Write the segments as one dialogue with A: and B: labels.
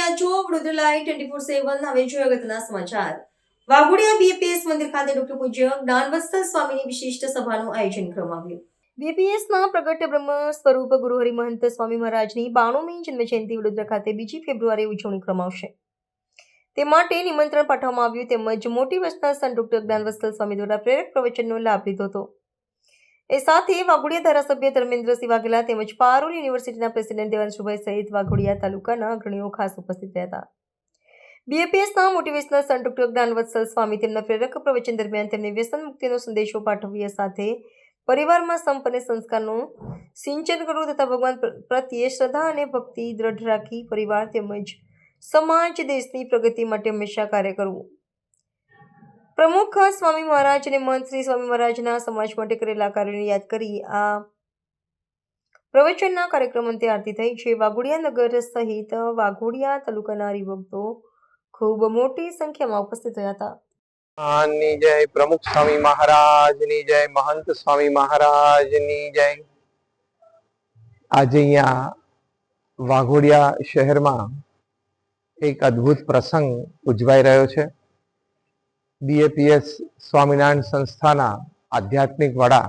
A: રહ્યા છો વડોદરા લાઈવ 24/7 હવે જોઈએ અગત્યના સમાચાર. વાઘોડિયા બીએપીએસ મંદિર ખાતે ડોક્ટર પૂજ્ય જ્ઞાનવત્સલ સ્વામીની વિશિષ્ટ સભાનું આયોજન કરવામાં આવ્યું. બીએપીએસના પ્રગટ બ્રહ્મ સ્વરૂપ ગુરુ હરિમહંત સ્વામી મહારાજની 92મી જન્મજયંતિ વડોદરા ખાતે 2 ફેબ્રુઆરીએ ઉજવણી કરવામાં આવશે. તે માટે નિમંત્રણ પાઠવવામાં આવ્યું તેમજ મોટી વસના સંત ડોક્ટર જ્ઞાનવત્સલ સ્વામી દ્વારા પ્રેરક પ્રવચનનો લાભ લીધો હતો. એ સાથે વાઘોડિયા ધારાસભ્ય ધર્મેન્દ્રસિંહ વાઘેલા તેમજ પારુલ યુનિવર્સિટીના પ્રેસિડેન્ટ દેવાંશુભાઈ સહિત વાઘોડિયા તાલુકાના અગ્રણીઓ ખાસ ઉપસ્થિત રહ્યા હતા. બીએપીએસના મોટિવેશનલ સંત ડોક્ટર જ્ઞાનવત્સલ સ્વામી તેમના પ્રેરક પ્રવચન દરમિયાન તેમને વ્યસન મુક્તિનો સંદેશો પાઠવ્યા સાથે પરિવારમાં સંપ અને સંસ્કારનું સિંચન કરવું તથા ભગવાન પ્રત્યે શ્રદ્ધા અને ભક્તિ દ્રઢ રાખી પરિવાર તેમજ સમાજ દેશની પ્રગતિ માટે હંમેશા કાર્ય કરવું. પ્રમુખ સ્વામી મહારાજ અને મહંત શ્રી સ્વામી મહારાજના સમાજ માટે કરેલા કાર્યોને યાદ કરી આ પ્રવચનના કાર્યક્રમ અંતે આરતી થઈ છે. વાઘોડિયા નગર સહિત વાઘોડિયા તાલુકાના હરિભક્તો ખૂબ મોટી સંખ્યામાં ઉપસ્થિત રહ્યા હતા.
B: ની જય, પ્રમુખ સ્વામી મહારાજની જય, મહંત સ્વામી મહારાજની જય. આજે અહીંયા વાઘોડિયા શહેરમાં એક અદ્ભુત પ્રસંગ ઉજવાઈ રહ્યો છે. બીએપીએસ સ્વામિનારાયણ સંસ્થાના આધ્યાત્મિક વડા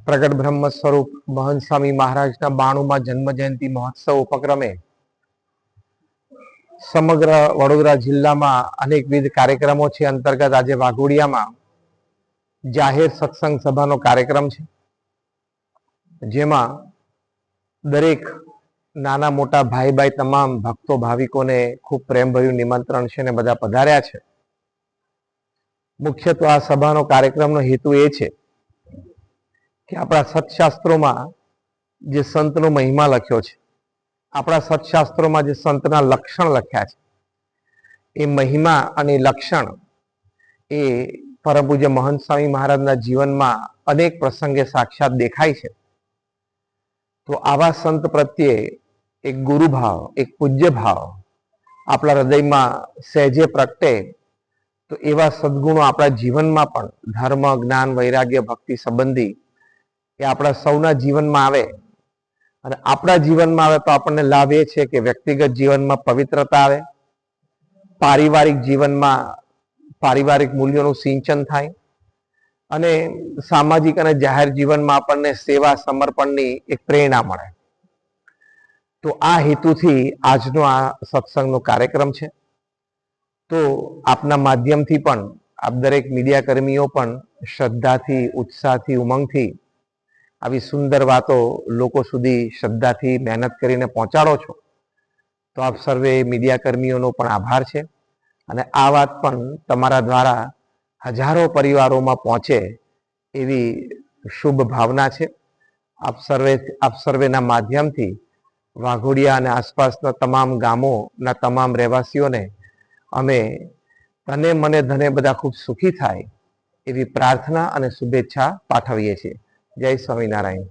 B: પ્રગટ બ્રહ્મ સ્વરૂપ મહંત સ્વામી મહારાજના 92મા જન્મ જયંતિ મહોત્સવ ઉપક્રમે સમગ્ર વડોદરા જિલ્લામાં અનેકવિધ કાર્યક્રમો છે. અંતર્ગત આજે વાઘોડિયામાં જાહેર સત્સંગ સભાનો કાર્યક્રમ છે, જેમાં દરેક નાના મોટા ભાઈ તમામ ભક્તો ભાવિકોને ખૂબ પ્રેમભર્યું નિમંત્રણ છે અને બધા પધાર્યા છે. મુખ્યત્વે આ સભાનો કાર્યક્રમનો હેતુ એ છે કે આપણા સત્શાસ્ત્રોમાં જે સંતનો મહિમા લખ્યો છે, આપણા સત્શાસ્ત્રોમાં જે સંતના લક્ષણ લખ્યા છે, એ મહિમા અને લક્ષણ એ પરમ પૂજ્ય મહંત સ્વામી મહારાજના જીવનમાં અનેક પ્રસંગે સાક્ષાત દેખાય છે. તો આવા સંત પ્રત્યે એક ગુરુભાવ, એક પૂજ્ય ભાવ આપણા હૃદયમાં સહેજે પ્રગટે તો એવા સદગુણો આપણા જીવનમાં પણ ધર્મ, જ્ઞાન, વૈરાગ્ય, ભક્તિ સંબંધી એ આપણા સૌના જીવનમાં આવે. અને આપણા જીવનમાં આવે તો આપણને લાભ એ છે કે વ્યક્તિગત જીવનમાં પવિત્રતા આવે, પારિવારિક જીવનમાં પારિવારિક મૂલ્યોનું સિંચન થાય અને સામાજિક અને જાહેર જીવનમાં આપણને સેવા સમર્પણની એક પ્રેરણા મળે. તો આ હેતુથી આજનો આ સત્સંગનો કાર્યક્રમ છે. તો આપના માધ્યમથી પણ આપ દરેક મીડિયા કર્મીઓ પણ શ્રદ્ધાથી, ઉત્સાહથી, ઉમંગથી આવી સુંદર વાતો લોકો સુધી શ્રદ્ધાથી મહેનત કરીને પહોંચાડો છો. તો આપ સર્વે મીડિયા કર્મીઓનો પણ આભાર છે. અને આ વાત પણ તમારા દ્વારા હજારો પરિવારોમાં પહોંચે એવી શુભ ભાવના છે. આપ સર્વેના માધ્યમથી વાઘોડિયા અને આસપાસના તમામ ગામોના તમામ રહેવાસીઓને અમે તને મને ધને બધા ખૂબ સુખી થાય એવી પ્રાર્થના અને શુભેચ્છા પાઠવીએ છીએ. જય સ્વામિનારાયણ.